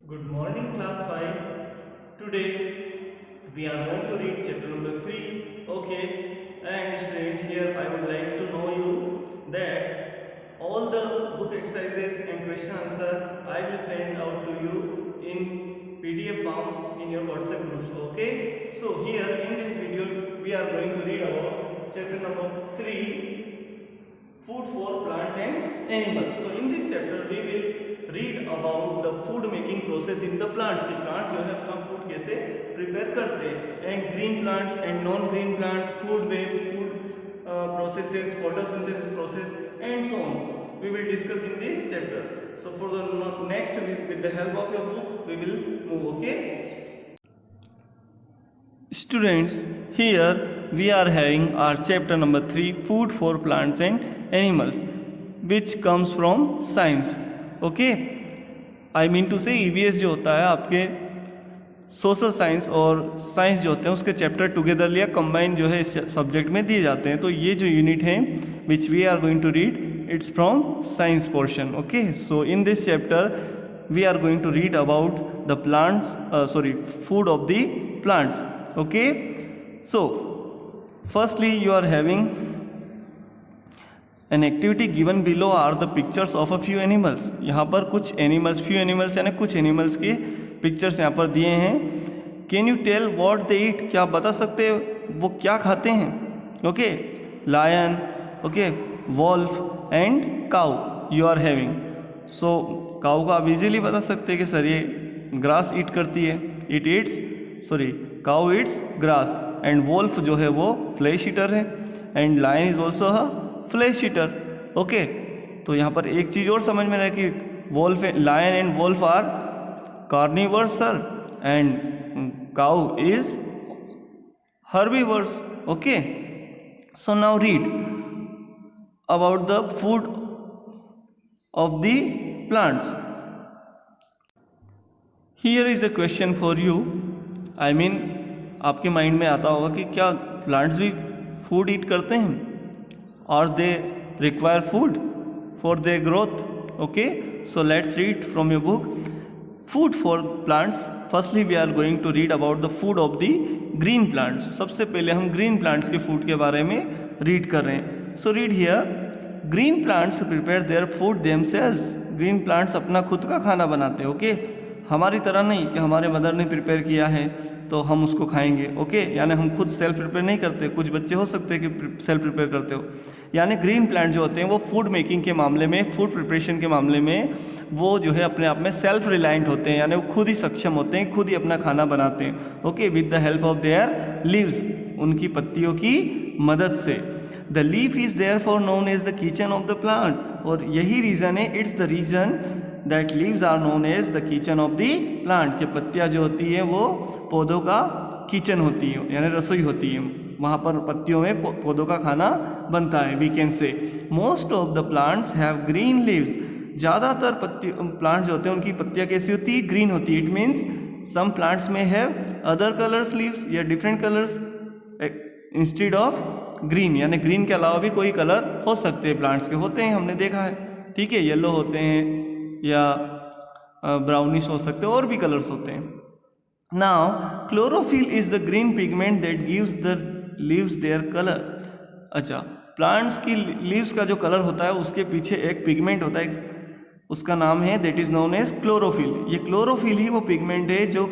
Good morning, class 5. Today we are going to read chapter number 3. Okay, and students, here I would like to know you that all the book exercises and question answer I will send out to you in PDF form in your WhatsApp groups. Okay, so here in this video we are going to read about chapter number 3, food for plants and animals. So in this chapter we will read about the food making process in the plants. कि plants जो है अपना food कैसे prepare करते हैं, and green plants and non green plants, food web, food processes, photosynthesis process and so on. We will discuss in this chapter. So for the next with the help of your book we will move. Okay. Students, here we are having our chapter number 3, food for plants and animals, which comes from science. Okay, I mean to say EVS जो होता है आपके social science और science जो होते हैं उसके chapter together या कंबाइन जो है इस सब्जेक्ट में दिए जाते हैं. तो ये जो यूनिट है which we are going to read, it's from science portion. Okay, so in this chapter we are going to read about the plants, food of the plants. Okay, so firstly you are having an activity given below are the pictures of a few animals. यहाँ पर कुछ animals, few animals यानी कुछ animals के pictures यहाँ पर दिए हैं. Can you tell what they eat? क्या आप बता सकते हैं वो क्या खाते हैं? Okay, lion, okay, wolf and cow you are having. सो काऊ को आप इजीली बता सकते हैं कि सर ये ग्रास ईट करती है, it eats cow eats grass. And wolf जो है वो फ्लैश ईटर है, and lion is also a flesh eater. Okay, तो यहाँ पर एक चीज़ और समझ में रहे कि wolf, lion and wolf are carnivores sir, and cow is herbivores. Okay, so now read about the food of the plants. Here is a question for you. I mean, आपके माइंड में आता होगा कि क्या प्लांट्स भी food ईट करते हैं, और they require food for their growth. Okay, so let's read from your book food for plants. Firstly we are going to read about the food of the green plants. सबसे पहले हम green plants के food के बारे में read कर रहे हैं. So read here, green plants prepare their food themselves. Green plants अपना खुद का खाना बनाते हैं. ओके, हमारी तरह नहीं कि हमारे मदर ने प्रिपेयर किया है तो हम उसको खाएंगे. ओके, यानी हम खुद सेल्फ प्रिपेयर नहीं करते. कुछ बच्चे हो सकते हैं कि सेल्फ प्रिपेयर करते हो. यानी ग्रीन प्लांट जो होते हैं वो फूड मेकिंग के मामले में, फूड प्रिपरेशन के मामले में वो जो है अपने आप में सेल्फ रिलायंट होते हैं, यानी वो खुद ही सक्षम होते हैं, खुद ही अपना खाना बनाते हैं. Okay, with the help of their leaves, उनकी पत्तियों की मदद से. The leaf is there for known as the kitchen of the plant. और यही रीज़न है, it's the reason that leaves are known as the kitchen of the plant. के पत्तियाँ जो होती है वो पौधों का किचन होती है, यानी रसोई होती है. वहाँ पर पत्तियों में पौधों का खाना बनता है. We can say most of the plants have green leaves. ज़्यादातर पत्ती प्लांट्स जो होते हैं उनकी पत्तियाँ कैसी होती है? ग्रीन होती है. इट मीन्स सम प्लांट्स में हैव अदर कलर्स लीव्स या different colours instead of green, यानी ग्रीन के अलावा भी कोई कलर हो सकते हैं प्लांट्स के, होते हैं, हमने देखा है. ठीक है, येलो होते हैं या ब्राउनिश हो सकते हैं, और भी कलर्स होते हैं. Now chlorophyll is the green pigment that gives the leaves their colour. अच्छा, प्लांट्स की लीव्स का जो कलर होता है उसके पीछे एक पिगमेंट होता है, उसका नाम है that is known as chlorophyll. ये क्लोरोफिल ही वो पिगमेंट है जो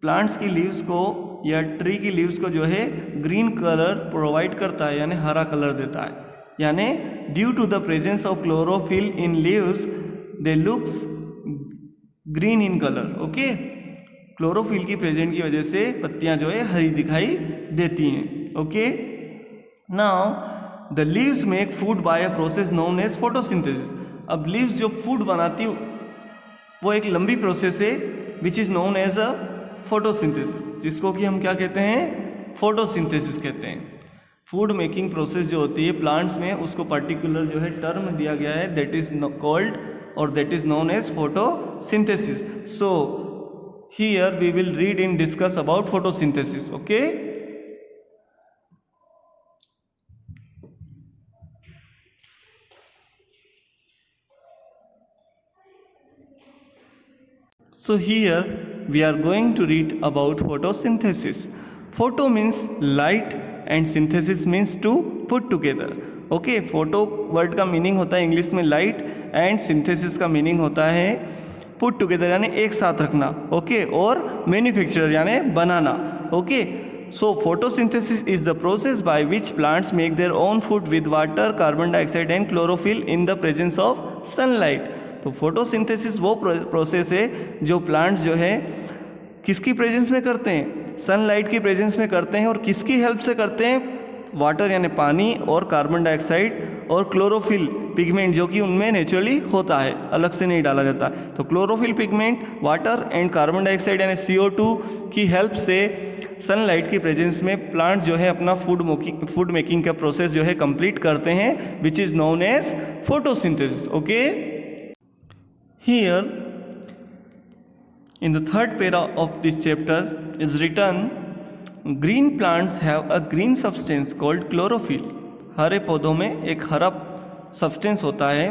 प्लांट्स की लीव्स को या ट्री की लीव्स को जो है ग्रीन कलर प्रोवाइड करता है, यानी हरा कलर देता है. यानी due to the presence of chlorophyll in leaves they looks green in colour. Okay, chlorophyll की प्रेजेंट की वजह से पत्तियां जो है हरी दिखाई देती हैं. Okay, now the leaves make food by a process known as photosynthesis. अब लीव्स जो फूड बनाती वो एक लंबी प्रोसेस है which is known as a photosynthesis, जिसको कि हम क्या कहते हैं? फोटोसिंथेसिस कहते हैं. फूड मेकिंग प्रोसेस जो होती है प्लांट्स में, उसको पर्टिकुलर जो है टर्म दिया गया है दैट इज कॉल्ड और that is known as photosynthesis. So here we will read in discuss about photosynthesis. Okay, So here we are going to read about photosynthesis. Photo means light and synthesis means to put together. Okay, photo word का meaning होता है English में light and synthesis का meaning होता है put together यानी एक साथ रखना. ओके, और मैन्युफैक्चरर यानी बनाना. Okay, so photosynthesis is the process by which plants make their own food with water, carbon dioxide and chlorophyll in the presence of sunlight. तो फोटोसिंथेसिस वो प्रोसेस है जो प्लांट्स जो है किसकी प्रेजेंस में करते हैं, सनलाइट की प्रेजेंस में करते हैं. और किसकी हेल्प से करते हैं, वाटर यानी पानी और कार्बन डाइऑक्साइड और क्लोरोफिल पिगमेंट जो कि उनमें नेचुरली होता है, अलग से नहीं डाला जाता. तो chlorophyll pigment, water and carbon dioxide यानी CO2 की हेल्प से सनलाइट की प्रेजेंस में प्लांट जो है अपना फूड मेकिंग का प्रोसेस जो है कंप्लीट करते हैं, which is known as photosynthesis. Okay, here in the third para of this chapter is written, green plants have a green substance called chlorophyll. हरे पौधों में एक हरा सब्सटेंस होता है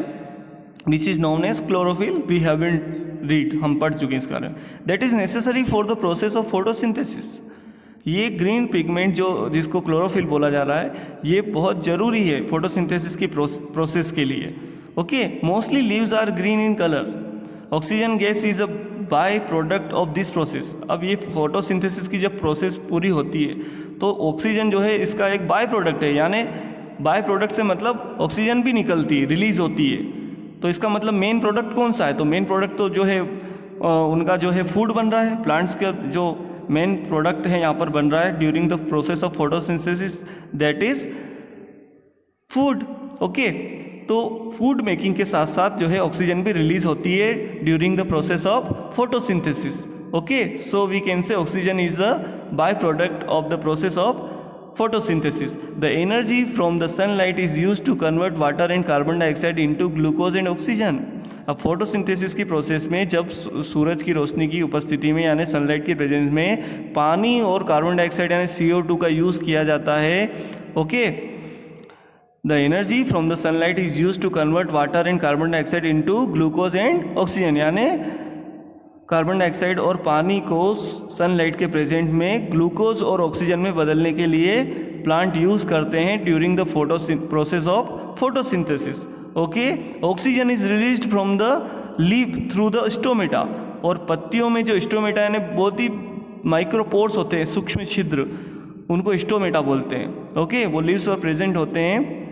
which is known as chlorophyll. We haven't read, हम पढ़ चुके हैं इसके बारे में. That is necessary for the process of photosynthesis. ये ग्रीन पिगमेंट जो जिसको क्लोरोफिल बोला जा रहा है, ये बहुत ज़रूरी है फोटोसिंथेसिस की प्रोसेस के लिए. Okay, mostly leaves are green in colour. Oxygen gas is a by product of this process. अब ये फोटोसिंथेसिस की जब प्रोसेस पूरी होती है तो ऑक्सीजन जो है इसका एक बाय प्रोडक्ट है, यानी बाय प्रोडक्ट से मतलब ऑक्सीजन भी निकलती है, रिलीज होती है. तो इसका मतलब मेन प्रोडक्ट कौन सा है, तो मेन प्रोडक्ट तो जो है उनका जो है फूड बन रहा है. प्लांट्स का जो मेन प्रोडक्ट है यहाँ पर बन रहा है during the process of photosynthesis, that is food. Okay, तो फूड मेकिंग के साथ साथ जो है ऑक्सीजन भी रिलीज होती है during the process of photosynthesis. Okay, so we can say oxygen is the by product of the process of photosynthesis. The energy from the sunlight is used to convert water and carbon dioxide into glucose and oxygen. अब photosynthesis की process में जब सूरज की रोशनी की उपस्थिति में यानी sunlight की प्रेजेंस में पानी और कार्बन डाइऑक्साइड यानी CO2 का यूज़ किया जाता है. Okay, the energy from the sunlight is use to convert water and carbon dioxide into glucose and oxygen, यानी कार्बन डाइऑक्साइड और पानी को सनलाइट के प्रेजेंट में ग्लूकोज और ऑक्सीजन में बदलने के लिए प्लांट यूज़ करते हैं during the process of photosynthesis. Okay, oxygen is released from the leaf through the stomata. और पत्तियों में जो स्टोमेटा यानी बहुत ही माइक्रोपोर्स होते हैं, सूक्ष्म छिद्र, उनको स्टोमेटा बोलते हैं. ओके, वो लीव्स पर प्रेजेंट होते हैं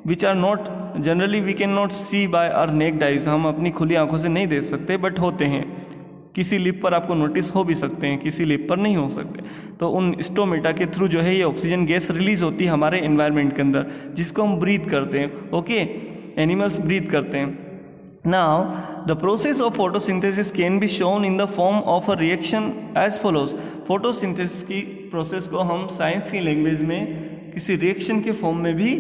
which are not generally we can not see by our naked eyes. हम अपनी खुली आंखों से नहीं देख सकते, बट होते हैं. किसी लिप पर आपको नोटिस हो भी सकते हैं, किसी लिप पर नहीं हो सकते. तो उन स्टोमेटा के थ्रू जो है ये ऑक्सीजन गैस रिलीज होती है हमारे एनवायरनमेंट के अंदर, जिसको हम ब्रीथ करते हैं. ओके, एनिमल्स ब्रीथ करते हैं. Now the process of photosynthesis can be shown in the form of a reaction as follows. Photosynthesis की प्रोसेस को हम साइंस की लैंग्वेज में किसी रिएक्शन के फॉर्म में भी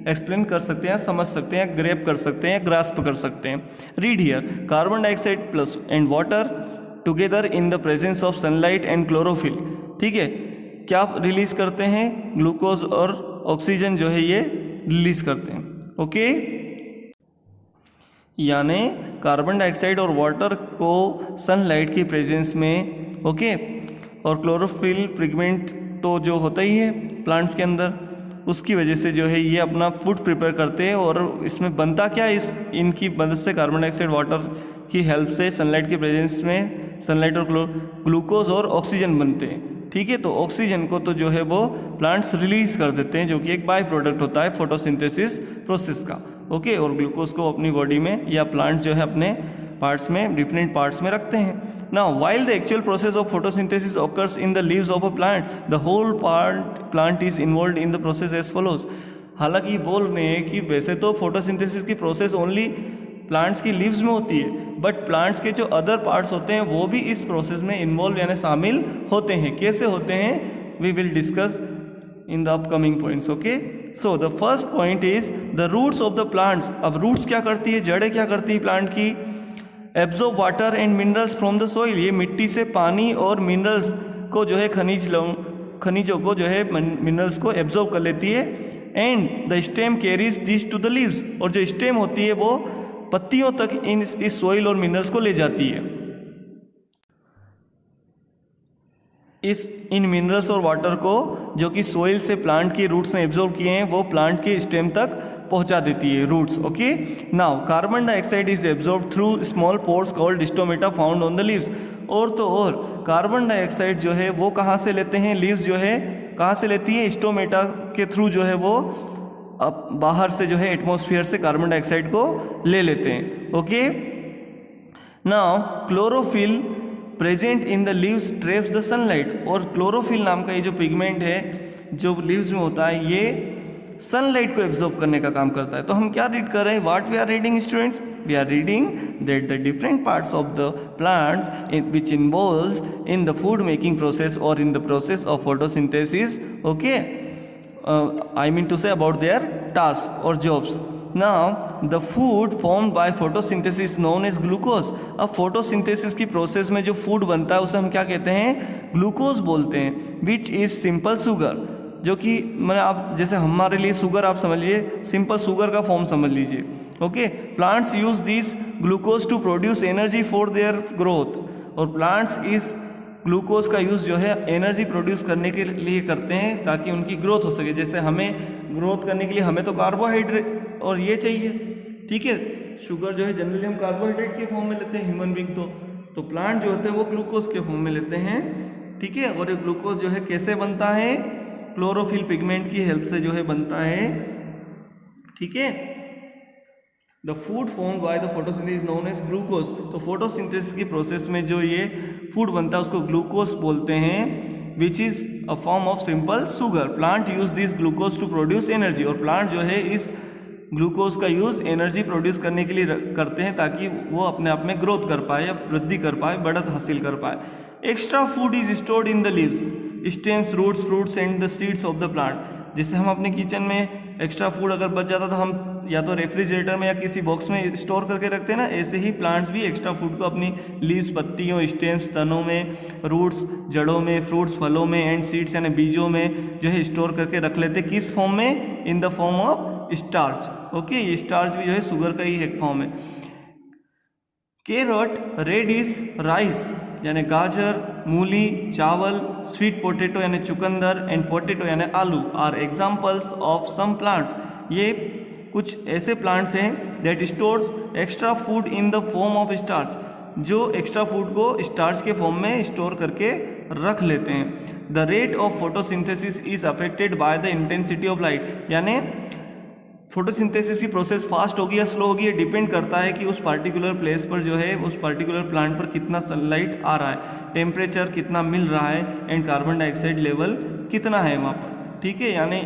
एक्सप्लेन कर सकते हैं, समझ सकते हैं, ग्रैब कर सकते हैं, ग्रास्प कर सकते हैं. Read here, carbon dioxide plus and water together in the presence of sunlight and chlorophyll. ठीक है, क्या रिलीज करते हैं, ग्लूकोज और ऑक्सीजन जो है ये रिलीज करते हैं. ओके, यानी कार्बन डाइऑक्साइड और वाटर को सनलाइट की प्रेजेंस में, ओके, और क्लोरोफिल पिगमेंट तो जो होता ही है प्लांट्स के अंदर, उसकी वजह से जो है ये अपना फूड प्रिपेयर करते हैं. और इसमें बनता क्या, इस इनकी मदद से कार्बन डाइऑक्साइड वाटर की हेल्प से सनलाइट की प्रेजेंस में सनलाइट और ग्लूकोज और ऑक्सीजन बनते हैं. ठीक है, तो ऑक्सीजन को तो जो है वो प्लांट्स रिलीज कर देते हैं, जो कि एक बाय प्रोडक्ट होता है फोटोसिंथेसिस प्रोसेस का. ओके, और ग्लूकोज को अपनी बॉडी में या प्लांट्स जो है अपने पार्ट्स में, डिफरेंट पार्ट्स में रखते हैं. Now while the actual process of photosynthesis occurs in the leaves of a plant, the whole plant is involved in the process as follows. हालांकि बोल रहे हैं कि वैसे तो फोटोसिंथेसिस की प्रोसेस ओनली प्लांट्स की लीव्स में होती है, बट प्लांट्स के जो अदर पार्ट्स होते हैं वो भी इस प्रोसेस में इन्वॉल्व यानी शामिल होते हैं. कैसे होते हैं, we will discuss in the upcoming points. Okay, so the first point is the roots of the plants. अब रूट्स क्या करती है, जड़ें क्या करती है प्लांट की, absorb water and minerals from the soil. ये मिट्टी से पानी और मिनरल्स को जो है खनिजों को जो है मिनरल्स को एब्जॉर्ब कर लेती है. And the stem carries this to the leaves. और जो स्टेम होती है वो पत्तियों तक इस सोइल और मिनरल्स को ले जाती है. इस इन मिनरल्स और वाटर को जो कि सोइल से प्लांट के रूट्स ने एब्जॉर्ब किए हैं वो प्लांट के स्टेम तक पहुंचा देती है, roots. Okay, now carbon dioxide is absorb through small pores called stomata found on the leaves. और तो और कार्बन डाइऑक्साइड जो है वो कहाँ से लेते हैं, लीव्स जो है कहाँ से लेती है, स्टोमेटा के थ्रू जो है वो अब बाहर से जो है एटमॉस्फेयर से कार्बन डाइऑक्साइड को ले लेते हैं। Okay, now chlorophyll present in the leaves traps the sunlight. और क्लोरोफिल नाम का ये जो पिगमेंट है जो लीव्स में होता है ये सनलाइट को एब्जॉर्ब करने का काम करता है। तो हम क्या रीड कर रहे हैं, what we are reading students, we are reading that the different parts of the plants which involves in the food making process और in the process of photosynthesis. Okay, I mean to say about their tasks or jobs. Now the food formed by photosynthesis is known as glucose. अब photosynthesis की process में जो food बनता है उसे हम क्या कहते हैं, ग्लूकोज बोलते हैं, विच इज सिंपल शुगर, जो कि मैंने आप जैसे हमारे लिए शुगर आप समझ लीजिए, सिंपल शुगर का फॉर्म समझ लीजिए। Okay, plants use this glucose to produce energy for their growth. और प्लांट्स इस ग्लूकोज का यूज़ जो है एनर्जी प्रोड्यूस करने के लिए करते हैं ताकि उनकी ग्रोथ हो सके। जैसे हमें ग्रोथ करने के लिए हमें तो कार्बोहाइड्रेट और ये चाहिए, ठीक है, शुगर जो है जनरली हम कार्बोहाइड्रेट के फॉर्म में लेते हैं ह्यूमन बींग, तो प्लांट जो होते हैं वो ग्लूकोज के फॉर्म में लेते हैं, ठीक है। और ये ग्लूकोज जो है कैसे बनता है, क्लोरोफिल पिगमेंट की हेल्प से जो है बनता है, ठीक है। The food formed by the photosynthesis is known as glucose. तो फोटोसिंथेसिस की प्रोसेस में जो ये फूड बनता है उसको ग्लूकोज बोलते हैं, which is a form of simple sugar. Plant use this glucose to produce energy. और प्लांट जो है इस ग्लूकोज का यूज़ एनर्जी प्रोड्यूस करने के लिए करते हैं ताकि वो अपने आप में ग्रोथ कर पाए या वृद्धि कर पाए, बढ़त हासिल कर पाए। Extra food is stored in the leaves, stems, roots, fruits and the seeds of the plant. जैसे हम अपने किचन में एक्स्ट्रा फूड अगर बच जाता तो हम या तो रेफ्रिजरेटर में या किसी बॉक्स में स्टोर करके रखते हैं ना, ऐसे ही प्लांट्स भी एक्स्ट्रा फूड को अपनी लीव्स, पत्तियों, स्टेम्स, तनों में, रूट्स, जड़ों में, फ्रूट्स, फलों में एंड सीड्स यानी बीजों में जो है स्टोर करके रख लेते। किस फॉर्म में, इन the form of starch. Okay, ये स्टार्च भी जो है शुगर का ही एक फॉर्म है। कैरट, रेडिश, राइस यानी गाजर, मूली, चावल, स्वीट पोटैटो यानी चुकंदर एंड पोटैटो यानी आलू are examples of some plants. ये कुछ ऐसे प्लांट्स हैं that stores extra food in the form of starch, जो एक्स्ट्रा फूड को स्टार्च के फॉर्म में स्टोर करके रख लेते हैं। The rate of photosynthesis is affected by the intensity of light, यानी फोटोसिंथेसिस की प्रोसेस फास्ट होगी या स्लो होगी, ये डिपेंड करता है कि उस पार्टिकुलर प्लेस पर जो है, उस पार्टिकुलर प्लांट पर कितना सनलाइट आ रहा है, टेम्परेचर कितना मिल रहा है एंड कार्बन डाइऑक्साइड लेवल कितना है वहाँ पर, ठीक है। यानी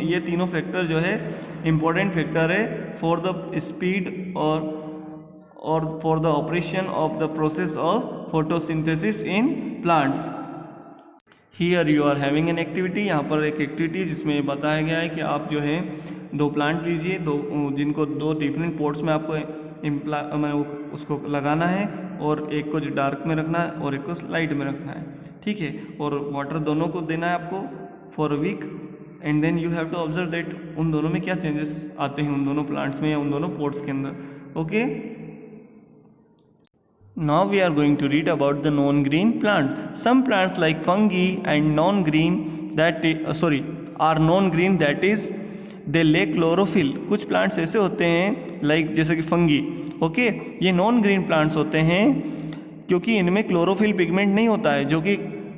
ये तीनों फैक्टर जो है इम्पोर्टेंट फैक्टर है फॉर द स्पीड और for the operation of the process of photosynthesis in plants. Here you are having an activity, यहाँ पर एक एक्टिविटी जिसमें बताया गया है कि आप जो है 2 प्लांट लीजिए, जिनको 2 डिफरेंट पोर्ट्स में आपको उसको लगाना है, और एक को जो डार्क में रखना है और एक को लाइट में रखना है, ठीक है। और वाटर दोनों को देना है आपको for a week, and then you have to observe that उन दोनों में क्या चेंजेस आते हैं, उन दोनों प्लांट्स में या उन दोनों पोर्ट्स के अंदर। Okay, now we are going to read about the non-green plants. Some plants like fungi and non-green are non-green, that is they lack chlorophyll. कुछ प्लांट्स ऐसे होते हैं लाइक जैसे कि फंगी, ओके, ये नॉन ग्रीन प्लांट्स होते हैं क्योंकि इनमें क्लोरोफिल पिगमेंट नहीं होता है, जो कि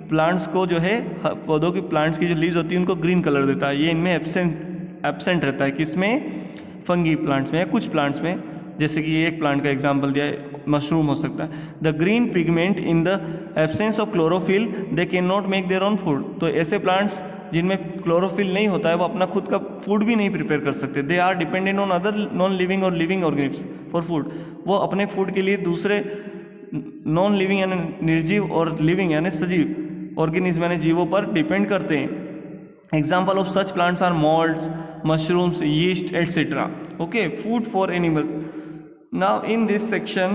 प्लांट्स को जो है, पौधों की प्लांट्स की जो लीव्स होती है उनको ग्रीन कलर देता है। ये इनमें एब्सेंट रहता है, किसमें, फंगी प्लांट्स में या कुछ प्लांट्स में, जैसे कि एक प्लांट का एग्जांपल दिया है, मशरूम हो सकता है। The green pigment in the absence of chlorophyll they can not make their own food. तो ऐसे प्लांट्स जिनमें क्लोरोफिल नहीं होता है वो अपना खुद का फूड भी नहीं प्रिपेयर कर सकते। They are dependent on other non living और लिविंग ऑर्गेनिज्म फॉर फूड। वो अपने फूड के लिए दूसरे नॉन लिविंग यानी निर्जीव और लिविंग यानी सजीव ऑर्गेनिज्म यानी जीवों पर डिपेंड करते हैं। Example of such plants are molds, mushrooms, yeast etcetera. Okay, food for animals. Now in this section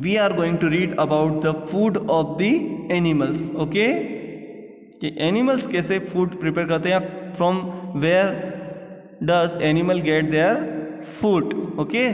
we are going to read about the food of the animals. Okay, कि animals कैसे food prepare करते हैं, from where does animal get their food. Okay,